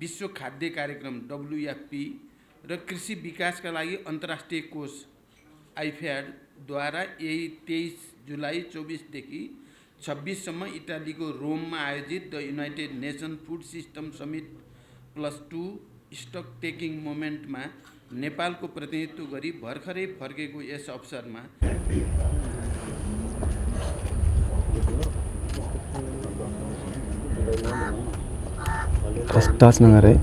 विश्व खाद्य कार्यक्रम WFP र कृषि विकासका लागि अन्तर्राष्ट्रिय कोष आइफ्याडद्वारा यही 23 जुलाई 24देखि 26सम्म इटालीको रोममा आयोजित the united nation food system summit +2 stock taking मोमेन्टमा नेपालको प्रतिनिधित्व गरी भर्खरै फर्केको यस अवसरमा टच नगर है।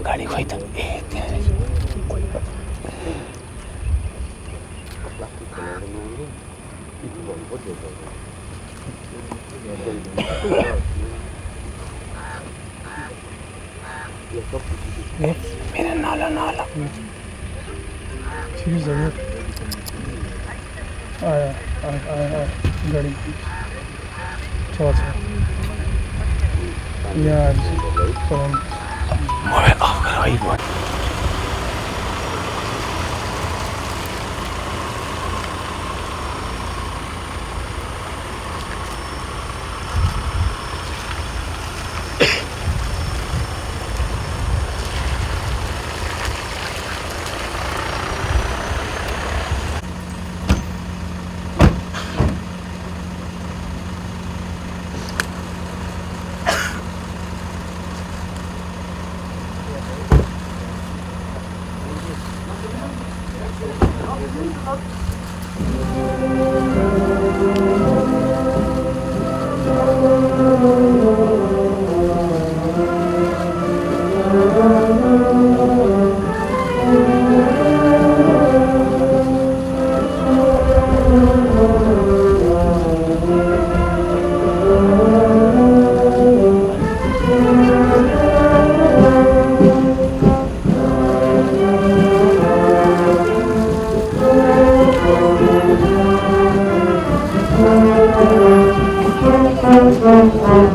गाडी खोइ त मेरा नाला नाला ठीक है आया गाड़ी अच्छा यार मोबाइल अफ कर भाई।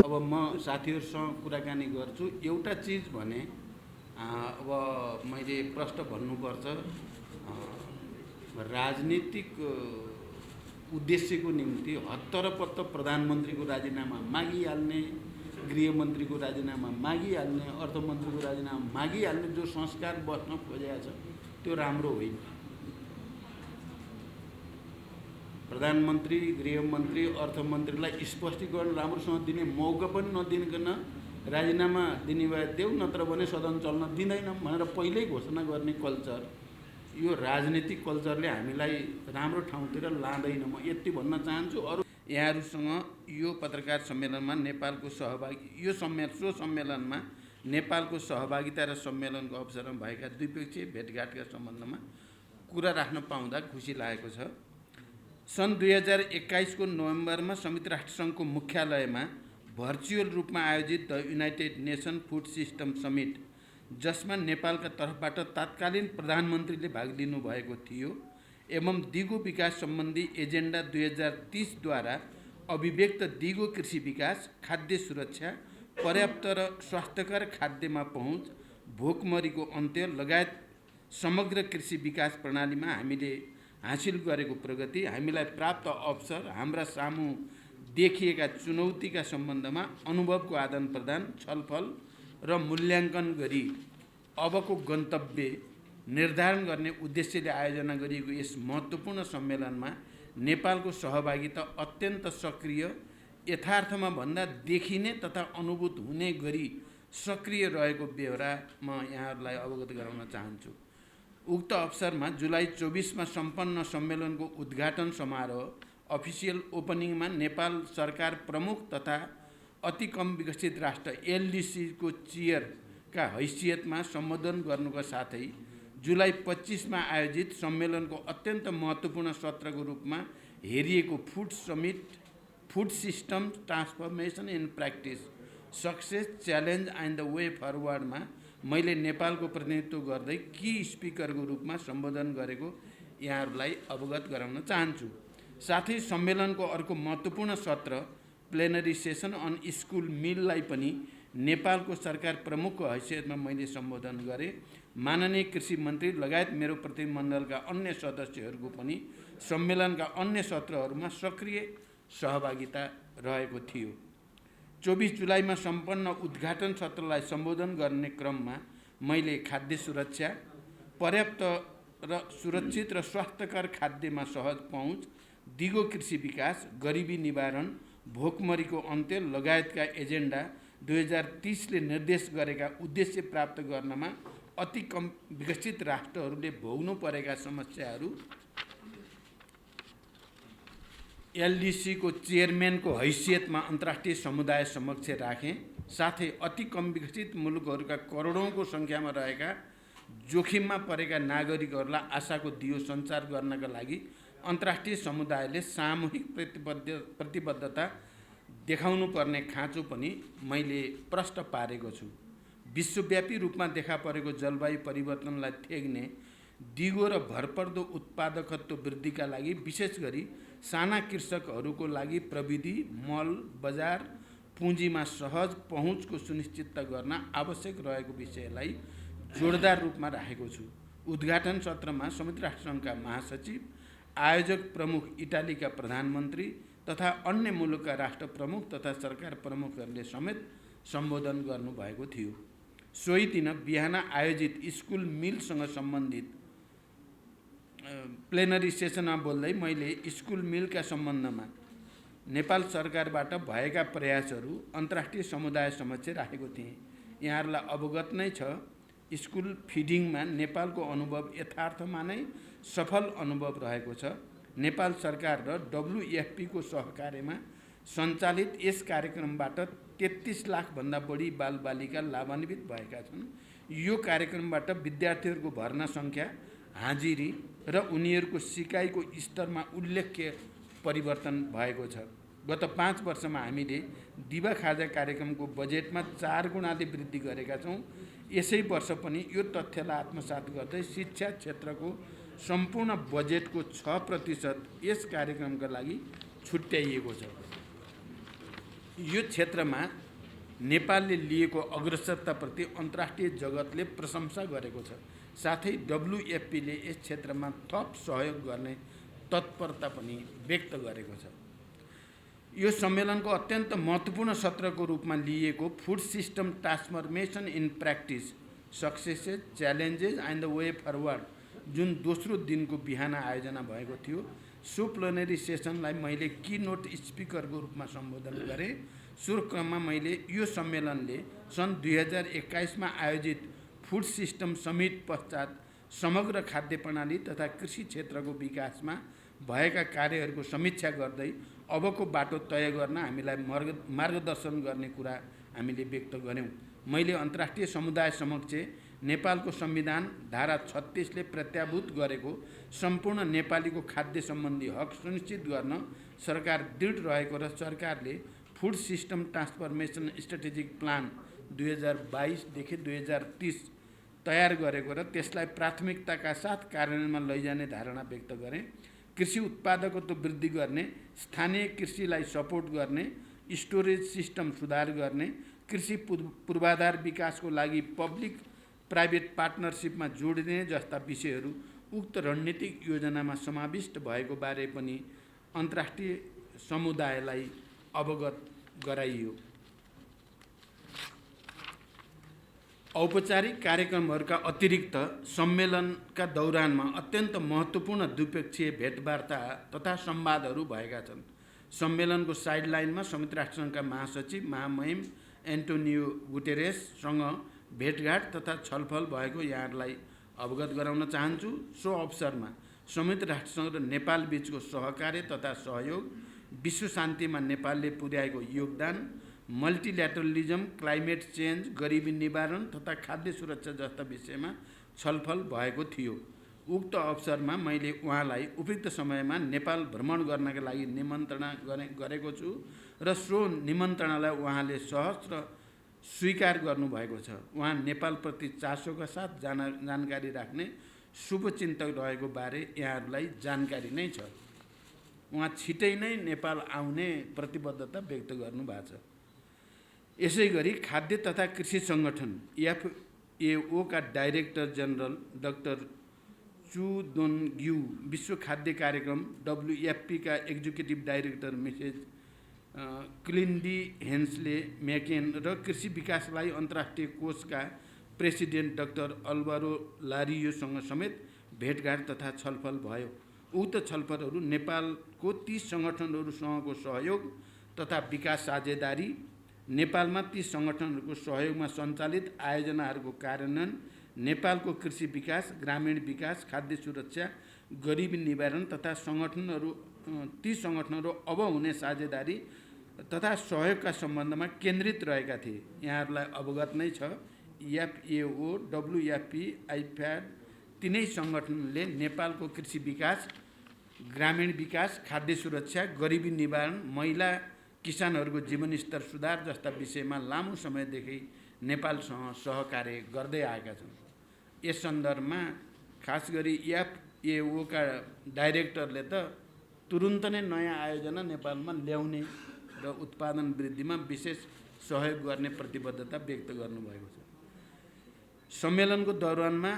अब म साथीहरुसँग कुराकानी गर्छु। एउटा चीज भने अब मैले प्रश्न भन्नुपर्छ, राजनीतिक उद्देश्यको निम्ति हत्तरपत्त प्रधानमन्त्रीको राजीनामा मागिहाल्ने, गृहमन्त्रीको राजीनामा मागिहाल्ने, अर्थमन्त्रीको राजीनामा मागिहाल्ने जो संस्कार बस्न खोजेको छ त्यो राम्रो होइन। प्रधानमन्त्री, गृहमन्त्री, अर्थमन्त्रीलाई स्पष्टीकरण राम्रोसँग दिने मौका पनि नदिनकन राजीनामा दिने भए देऊ, नत्र भने सदन चल्न दिँदैनौँ भनेर पहिल्यै घोषणा गर्ने कल्चर, यो राजनीतिक कल्चरले हामीलाई राम्रो ठाउँतिर लाँदैन। म यति भन्न चाहन्छु। अरू यहाँहरूसँग यो पत्रकार सम्मेलनमा नेपालको सहभागी सो सम्मेलनमा नेपालको सहभागिता र सम्मेलनको अवसरमा भएका द्विपक्षीय भेटघाटका सम्बन्धमा कुरा राख्न पाउँदा खुसी लागेको छ। सन् 2021 को नोभेम्बरमा संयुक्त राष्ट्रसङ्घको मुख्यालयमा भर्चुअल रूपमा आयोजित the united nation food system summit, जसमा नेपालका तर्फबाट तत्कालीन प्रधानमन्त्रीले भाग लिनुभएको थियो एवं दिगो विकास सम्बन्धी एजेन्डा 2030 द्वारा अभिव्यक्त दिगो कृषि विकास, खाद्य सुरक्षा, पर्याप्त र स्वास्थ्यकर खाद्यमा पहुँच, भोकमरीको अन्त्य लगायत समग्र कृषि विकास प्रणालीमा हामीले हासिल गरेको प्रगति, हामीलाई प्राप्त अवसर, हाम्रा सामु देखिएका चुनौतीका सम्बन्धमा अनुभवको आदान प्रदान, छलफल र मूल्याङ्कन गरी अबको गन्तव्य निर्धारण गर्ने उद्देश्यले आयोजना गरिएको यस महत्त्वपूर्ण सम्मेलनमा नेपालको सहभागिता अत्यन्त सक्रिय, यथार्थमा भन्दा देखिने तथा अनुभूत हुने गरी सक्रिय रहेको बेहोरा म यहाँहरूलाई अवगत गराउन चाहन्छु। उक्त अवसरमा जुलाई 24 मा सम्पन्न सम्मेलनको उद्घाटन समारोह अफिसियल ओपनिङमा नेपाल सरकार प्रमुख तथा अति कम विकसित राष्ट्र एलडीसी को चेयरका हैसियतमा सम्बोधन गर्नुका साथै जुलाई 25 मा आयोजित सम्मेलनको अत्यन्त महत्त्वपूर्ण सत्रको रूपमा हेरिएको food system transformation in practice success challenge and the way फरवर्डमा मैले नेपालको प्रतिनिधित्व गर्दै की स्पिकरको रूपमा सम्बोधन गरेको यहाँहरूलाई अवगत गराउन चाहन्छु। साथै सम्मेलनको अर्को महत्त्वपूर्ण सत्र प्लेनरी सेसन अन स्कुल मिललाई पनि नेपालको सरकार प्रमुखको हैसियतमा मैले सम्बोधन गरेँ। माननीय कृषि मन्त्री लगायत मेरो प्रतिनिधिमण्डलका अन्य सदस्यहरूको पनि सम्मेलनका अन्य सत्रहरूमा सक्रिय सहभागिता रहेको थियो। 24 जुलाईमा सम्पन्न उद्घाटन सत्रलाई सम्बोधन गर्ने क्रममा मैले खाद्य सुरक्षा, पर्याप्त र सुरक्षित र स्वास्थ्यकर खाद्यमा सहज पहुँच, दिगो कृषि विकास, गरिबी निवारण, भोकमरीको अन्त्य लगायतका एजेन्डा 2030 ले निर्देश गरेका उद्देश्य प्राप्त गर्नमा अति कम विकसित राष्ट्रहरूले भोग्नु परेका समस्याहरू एलडीसी को चेयरम्यानको हैसियतमा अन्तर्राष्ट्रिय समुदाय समक्ष राखेँ। साथै अति कम विकसित मुलुकहरूका करोडौँको सङ्ख्यामा रहेका जोखिममा परेका नागरिकहरूलाई आशाको दियो सञ्चार गर्नका लागि अन्तर्राष्ट्रिय समुदायले सामूहिक प्रतिबद्धता देखाउनु पर्ने खाँचो पनि मैले प्रष्ट पारेको छु। विश्वव्यापी रूपमा देखा परेको जलवायु परिवर्तनलाई थेग्ने दिगो र भरपर्दो उत्पादकत्व वृद्धिका लागि विशेष गरी साना कृषकहरूको लागि प्रविधि, मल, बजार, पुँजीमा सहज पहुँचको सुनिश्चितता गर्न आवश्यक रहेको विषयलाई जोडदार रूपमा राखेको छु। उद्घाटन सत्रमा संयुक्त राष्ट्रसङ्घका महासचिव, आयोजक प्रमुख इटालीका प्रधानमन्त्री तथा अन्य मुलुकका राष्ट्र प्रमुख तथा सरकार प्रमुखहरूले समेत सम्बोधन गर्नुभएको थियो। सोही दिन बिहान आयोजित स्कुल मिलसँग सम्बन्धित प्लेनरी सेसनमा बोल्दै मैले स्कुल मिलका सम्बन्धमा नेपाल सरकारबाट भएका प्रयासहरू अन्तर्राष्ट्रिय समुदाय समक्ष राखेको थिएँ। यहाँहरूलाई अवगत नै छ, स्कुल फिडिङमा नेपालको अनुभव यथार्थमा नै सफल अनुभव रहेको छ। नेपाल सरकार र WFP को सहकार्यमा सञ्चालित यस कार्यक्रमबाट 33 लाखभन्दा बढी बालबालिका लाभान्वित भएका छन्। यो कार्यक्रमबाट विद्यार्थीहरूको भर्ना सङ्ख्या, हाजिरी र उनीहरूको सिकाइको स्तरमा उल्लेख्य परिवर्तन भएको छ। गत 5 वर्षमा हामीले दिवा खाजा कार्यक्रमको बजेटमा 4 गुणाले वृद्धि गरेका छौँ। यसै वर्ष पनि यो तथ्यलाई आत्मसात गर्दै शिक्षा क्षेत्रको सम्पूर्ण बजेटको 6% यस कार्यक्रमका लागि छुट्याइएको छ। यो क्षेत्रमा नेपालले लिएको अग्रसरताप्रति अन्तर्राष्ट्रिय जगतले प्रशंसा गरेको छ। साथै WFP ले यस क्षेत्रमा थप सहयोग गर्ने तत्परता पनि व्यक्त गरेको छ। यो सम्मेलनको अत्यन्त महत्त्वपूर्ण सत्रको रूपमा लिएको food system transformation in practice successes challenges and the way forward जुन दोस्रो दिनको बिहान आयोजना भएको थियो, सो प्लेनरी सेसनलाई मैले की नोट स्पिकरको रूपमा सम्बोधन गरेँ। सो क्रममा मैले यो सम्मेलनले सन् 2021 मा आयोजित फुड सिस्टम समिट पश्चात समग्र खाद्य प्रणाली तथा कृषि क्षेत्रको विकासमा भएका कार्यहरूको समीक्षा गर्दै अबको बाटो तय गर्न हामीलाई मार्गदर्शन गर्ने कुरा हामीले व्यक्त गर्यौँ। मैले अन्तर्राष्ट्रिय समुदाय समक्ष नेपालको संविधान धारा 36 ले प्रत्याभूत गरेको सम्पूर्ण नेपालीको खाद्य सम्बन्धी हक सुनिश्चित गर्न सरकार दृढ रहेको र सरकारले food system transformation strategic plan 2022 देखि 2030 तयार गरेको र त्यसलाई प्राथमिकताका साथ कार्यान्वयनमा लैजाने धारणा व्यक्त गरेँ। कृषि उत्पादकत्व वृद्धि गर्ने, स्थानीय कृषिलाई सपोर्ट गर्ने, स्टोरेज सिस्टम सुधार गर्ने, कृषि पूर्वाधार विकासको लागि पब्लिक प्राइभेट पार्टनरसिपमा जोडिने जस्ता विषयहरू उक्त रणनीतिक योजनामा समाविष्ट भएको बारे पनि अन्तर्राष्ट्रिय समुदायलाई अवगत गराइयो। औपचारिक कार्यक्रमहरूका अतिरिक्त सम्मेलनका दौरानमा अत्यन्त महत्त्वपूर्ण द्विपक्षीय भेटवार्ता तथा संवादहरू भएका छन्। सम्मेलनको साइडलाइनमा संयुक्त राष्ट्रसङ्घका महासचिव महामहिम एन्टोनियो गुटेरेससँग भेटघाट तथा छलफल भएको यहाँहरूलाई अवगत गराउन चाहन्छु। सो अवसरमा संयुक्त राष्ट्रसङ्घ र नेपाल बीचको सहकार्य तथा सहयोग, विश्व शान्तिमा नेपालले पुर्याएको योगदान, मल्टिल्याटरलिजम, क्लाइमेट चेन्ज, गरिबी निवारण तथा खाद्य सुरक्षा जस्ता विषयमा छलफल भएको थियो। उक्त अवसरमा मैले उहाँलाई उपयुक्त समयमा नेपाल भ्रमण गर्नका लागि निमन्त्रणा गरेको छु र सो निमन्त्रणालाई उहाँले सहर्ष स्वीकार गर्नुभएको छ। उहाँ नेपालप्रति चासोका साथ जानकारी राख्ने शुभचिन्तक रहेको बारे यहाँहरूलाई जानकारी नै छ। उहाँ छिटै नै नेपाल आउने प्रतिबद्धता व्यक्त गर्नुभएको छ। यसै गरी खाद्य तथा कृषि सङ्गठन FAO का डाइरेक्टर जनरल डाक्टर चु दोन ग्यू, विश्व खाद्य कार्यक्रम WFP का एक्जिक्युटिभ डाइरेक्टर मिसेज क्लिन्डी हेन्सले म्याकेन र कृषि विकासलाई अन्तर्राष्ट्रिय कोषका प्रेसिडेन्ट डाक्टर अल्भारो लारियोसँग समेत भेटघाट तथा छलफल भयो। उक्त छलफलहरू नेपालको ती सङ्गठनहरूसँगको सहयोग तथा विकास साझेदारी, नेपालमा ती सङ्गठनहरूको सहयोगमा सञ्चालित आयोजनाहरूको कार्यान्वयन, नेपालको कृषि विकास, ग्रामीण विकास, खाद्य सुरक्षा, गरिबी निवारण तथा ती सङ्गठनहरू अब हुने साझेदारी तथा सहयोगका सम्बन्धमा केन्द्रित रहेका थिए। यहाँहरूलाई अवगत नै छ, FAO, WFP, IFAD तिनै सङ्गठनले नेपालको कृषि विकास, ग्रामीण विकास, खाद्य सुरक्षा, गरिबी निवारण, महिला किसानहरूको जीवनस्तर सुधार जस्ता विषयमा लामो समयदेखि नेपालसँग सहकार्य गर्दै आएका छन्। यस सन्दर्भमा खास गरी FAO का डाइरेक्टरले त तुरुन्त नै नयाँ आयोजना नेपालमा ल्याउने र उत्पादन वृद्धिमा विशेष सहयोग गर्ने प्रतिबद्धता व्यक्त गर्नुभएको छ। सम्मेलनको दौरानमा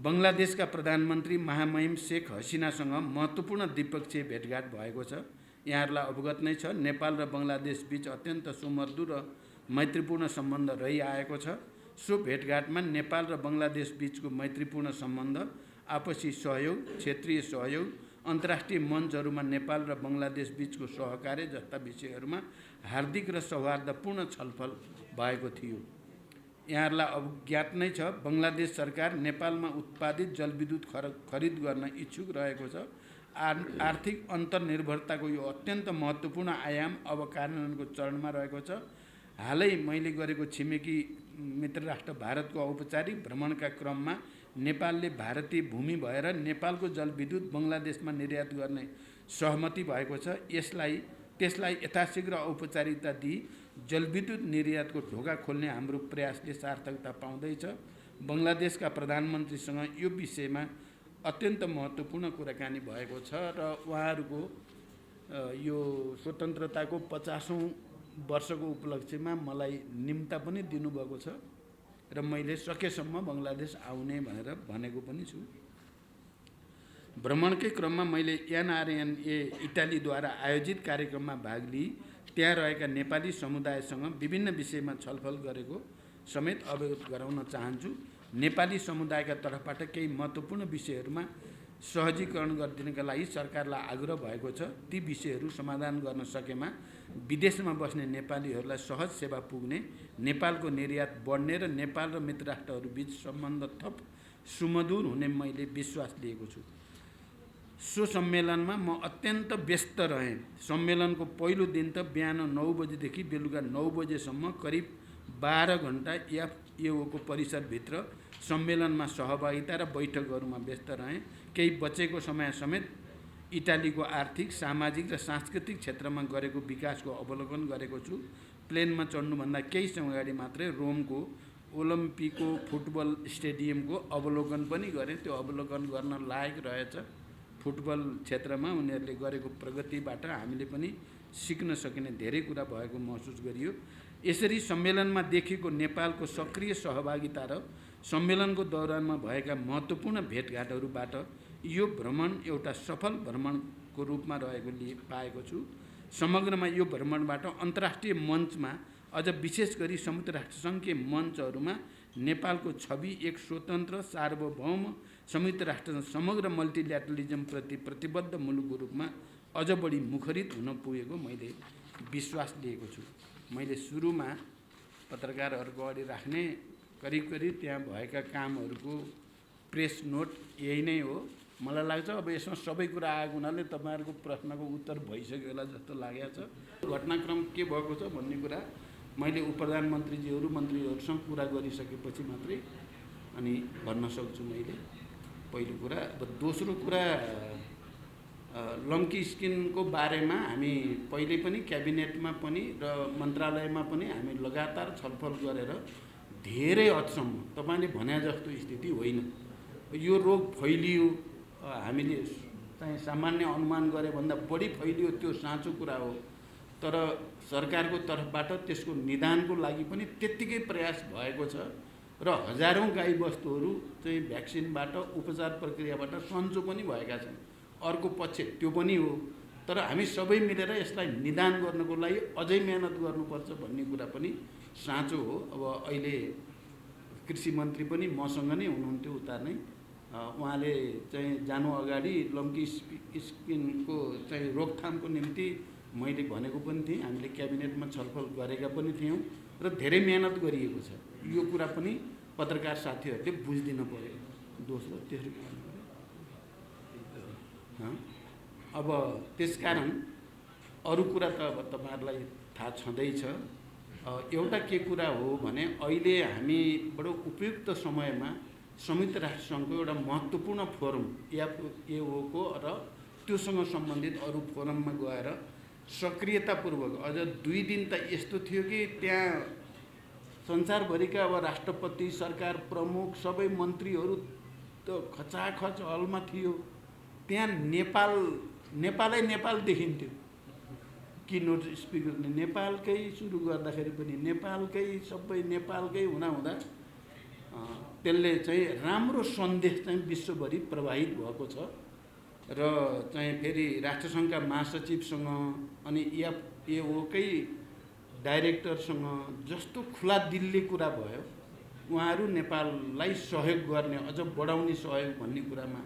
बङ्गलादेशका प्रधानमन्त्री महामहिम शेख हसिनासँग महत्त्वपूर्ण द्विपक्षीय भेटघाट भएको छ। यहाँहरूलाई अवगत नै छ, नेपाल र बङ्गलादेश बीच अत्यन्त सुमधुर र मैत्रीपूर्ण सम्बन्ध रहिआएको छ। सो भेटघाटमा नेपाल र बङ्गलादेश बीचको मैत्रीपूर्ण सम्बन्ध, आपसी सहयोग, क्षेत्रीय सहयोग, अन्तर्राष्ट्रिय मञ्चहरूमा नेपाल र बङ्गलादेश बीचको सहकार्य जस्ता विषयहरूमा हार्दिक र सौहार्दपूर्ण छलफल भएको थियो। यहाँहरूलाई अवज्ञात नै छ, बङ्गलादेश सरकार नेपालमा उत्पादित जलविद्युत खरिद गर्न इच्छुक रहेको छ। आर्थिक अन्तर्निर्भरताको यो अत्यन्त महत्त्वपूर्ण आयाम अब कार्यान्वयनको चरणमा रहेको छ। हालै मैले गरेको छिमेकी मित्र राष्ट्र भारतको औपचारिक भ्रमणका क्रममा नेपालले भारतीय भूमि भएर नेपालको जलविद्युत बङ्गलादेशमा निर्यात गर्ने सहमति भएको छ। त्यसलाई यथाशीघ्र औपचारिकता दिई जलविद्युत निर्यातको ढोका खोल्ने हाम्रो प्रयासले सार्थकता पाउँदैछ। बङ्गलादेशका प्रधानमन्त्रीसँग यो विषयमा अत्यन्त महत्त्वपूर्ण कुराकानी भएको छ र उहाँहरूको यो स्वतन्त्रताको 50औं वर्षको उपलक्ष्यमा मलाई निम्ता पनि दिनुभएको छ र मैले सकेसम्म बङ्गलादेश आउने भनेर भनेको पनि छु। भ्रमणकै क्रममा मैले NRNA इटालीद्वारा आयोजित कार्यक्रममा भाग लिई त्यहाँ रहेका नेपाली समुदायसँग विभिन्न विषयमा छलफल गरेको समेत अवगत गराउन चाहन्छु। नेपाली समुदायका तर्फबाट केही महत्त्वपूर्ण विषयहरूमा सहजीकरण गरिदिनका लागि सरकारलाई आग्रह भएको छ। ती विषयहरू समाधान गर्न सकेमा विदेशमा बस्ने नेपालीहरूलाई सहज सेवा पुग्ने, नेपालको निर्यात बढ्ने र नेपाल र मित्र राष्ट्रहरूबीच सम्बन्ध थप सुमधुर हुने मैले विश्वास लिएको छु। सो सम्मेलनमा म अत्यन्त व्यस्त रहेँ। सम्मेलनको पहिलो दिन त बिहान 9 बजेदेखि बेलुका 9 बजेसम्म करिब 12 घण्टा FAO को परिसरभित्र सम्मेलनमा सहभागिता र बैठकहरूमा व्यस्त रहेँ। केही बचेको समय समेत इटालीको आर्थिक, सामाजिक र सांस्कृतिक क्षेत्रमा गरेको विकासको अवलोकन गरेको छु। प्लेनमा चढ्नुभन्दा केही समय अगाडि मात्रै रोमको ओलम्पिको फुटबल स्टेडियमको अवलोकन पनि गरेँ। त्यो अवलोकन गर्न लायक रहेछ। फुटबल क्षेत्रमा उनीहरूले गरेको प्रगतिबाट हामीले पनि सिक्न सकिने धेरै कुरा भएको महसुस गरियो। यसरी सम्मेलनमा देखिएको नेपालको सक्रिय सहभागिता र सम्मेलनको दौरानमा भएका महत्त्वपूर्ण भेटघाटहरूबाट यो भ्रमण एउटा सफल भ्रमणको रूपमा रहेको पाएको छु। समग्रमा यो भ्रमणबाट अन्तर्राष्ट्रिय मञ्चमा अझ विशेष गरी संयुक्त राष्ट्रसङ्घीय मञ्चहरूमा नेपालको छवि एक स्वतन्त्र, सार्वभौम, संयुक्त राष्ट्र समग्र मल्टिल्याटरलिजमप्रति प्रतिबद्ध मुलुकको रूपमा अझ बढी मुखरित हुन पुगेको मैले विश्वास लिएको छु। मैले सुरुमा पत्रकारहरूको अगाडि राख्ने करिब त्यहाँ भएका कामहरूको प्रेस नोट यही नै हो। मलाई लाग्छ अब यसमा सबै कुरा आएको हुनाले तपाईँहरूको प्रश्नको उत्तर भइसक्यो होला जस्तो लागेको छ। घटनाक्रम के भएको छ भन्ने कुरा मैले उपप्रधानमन्त्रीजीहरू मन्त्रीहरूसँग कुरा गरिसकेपछि मात्रै अनि भन्न सक्छु मैले पहिलो कुरा। अब दोस्रो कुरा लङ्की स्किनको बारेमा हामी पहिले पनि क्याबिनेटमा पनि र मन्त्रालयमा पनि हामी लगातार छलफल गरेर धेरै हदसम्म तपाईँले भने जस्तो स्थिति होइन। यो रोग फैलियो, हामीले चाहिँ सामान्य अनुमान गरे भन्दा बढी फैलियो, त्यो साँचो कुरा हो। तर सरकारको तर्फबाट त्यसको निदानको लागि पनि त्यत्तिकै प्रयास भएको छ र हजारौँ गाईबस्तुहरू चाहिँ भ्याक्सिनबाट उपचार प्रक्रियाबाट सन्चो पनि भएका छन्। अर्को पक्ष त्यो पनि हो, तर हामी सबै मिलेर यसलाई निदान गर्नको लागि अझै मेहनत गर्नुपर्छ भन्ने कुरा पनि साँचो हो। अब अहिले कृषि मन्त्री पनि मसँग नै हुनुहुन्थ्यो उता नै, उहाँले चाहिँ जानु अगाडि लम्की स्किनको चाहिँ रोकथामको निम्ति मैले भनेको पनि थिएँ, हामीले क्याबिनेटमा छलफल गरेका पनि थियौँ र धेरै मेहनत गरिएको छ। यो कुरा पनि पत्रकार साथीहरूले बुझिदिनु पर्यो। दोस्रो तेस्रो अब त्यसकारण अरू कुरा त अब तपाईँहरूलाई थाहा छँदैछ। एउटा के कुरा हो भने अहिले हामी बडो उपयुक्त समयमा संयुक्त राष्ट्रसङ्घको एउटा महत्त्वपूर्ण फोरम एओको र त्योसँग सम्बन्धित अरू फोरममा गएर सक्रियतापूर्वक, अझ 2 दिन त यस्तो थियो कि त्यहाँ संसारभरिका अब राष्ट्रपति, सरकार प्रमुख, सबै मन्त्रीहरू त खचाखच हलमा थियो। त्यहाँ नेपालै नेपाल देखिन्थ्यो। किनोट स्पिकर नेपालकै सुरु गर्दाखेरि पनि नेपालकै, सबै नेपालकै हुँदा त्यसले चाहिँ राम्रो सन्देश चाहिँ विश्वभरि प्रवाहित भएको छ। र चाहिँ फेरि राष्ट्रसङ्घका महासचिवसँग अनि एओकै डाइरेक्टरसँग जस्तो खुला दिलले कुरा भयो, उहाँहरू नेपाललाई सहयोग गर्ने, अझ बढाउने सहयोग भन्ने कुरामा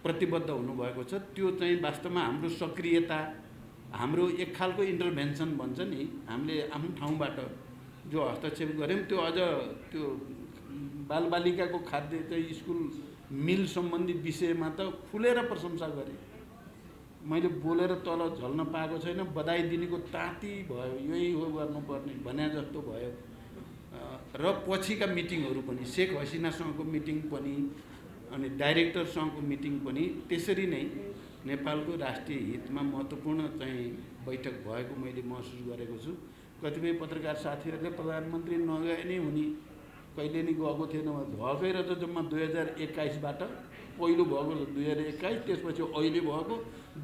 प्रतिबद्ध हुनुभएको छ। त्यो चाहिँ वास्तवमा हाम्रो सक्रियता, हाम्रो एक खालको इन्टरभेन्सन भन्छ नि, हामीले आफ्नो ठाउँबाट जो हस्तक्षेप गऱ्यौँ त्यो अझ त्यो बालबालिकाको खाद्य चाहिँ स्कुल मिल सम्बन्धी विषयमा त खुलेर प्रशंसा गरेँ। मैले बोलेर तल झल्न पाएको छैन, बधाई दिनेको ताती भयो, यही हो गर्नुपर्ने भने जस्तो भयो। र पछिका मिटिङहरू पनि, शेख हसिनासँगको मिटिङ पनि अनि डाइरेक्टरसँगको मिटिङ पनि त्यसरी नै नेपालको राष्ट्रिय हितमा महत्त्वपूर्ण चाहिँ बैठक भएको मैले महसुस गरेको छु। कतिपय पत्रकार साथीहरूले प्रधानमन्त्री नगए नै हुने, कहिले नै गएको थिएन, भएकै र त जम्मा 2021बाट पहिलो भएको 2021, त्यसपछि अहिले भएको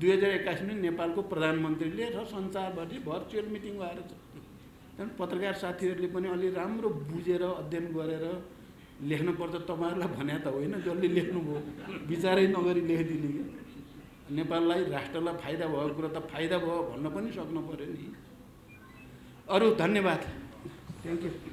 2021 नै नेपालको प्रधानमन्त्रीले र संसारभरि भर्चुअल मिटिङ भएर छ। त्यहाँदेखि पत्रकार साथीहरूले पनि अलि राम्रो बुझेर अध्ययन गरेर लेख्नुपर्छ। तपाईँहरूलाई भने त होइन, जसले लेख्नुभयो विचारै नगरी लेखिदिने कि नेपाललाई, राष्ट्रलाई फाइदा भएको कुरा त फाइदा भयो भन्न पनि सक्नु पऱ्यो नि। अरू धन्यवाद, थ्याङ्क यू।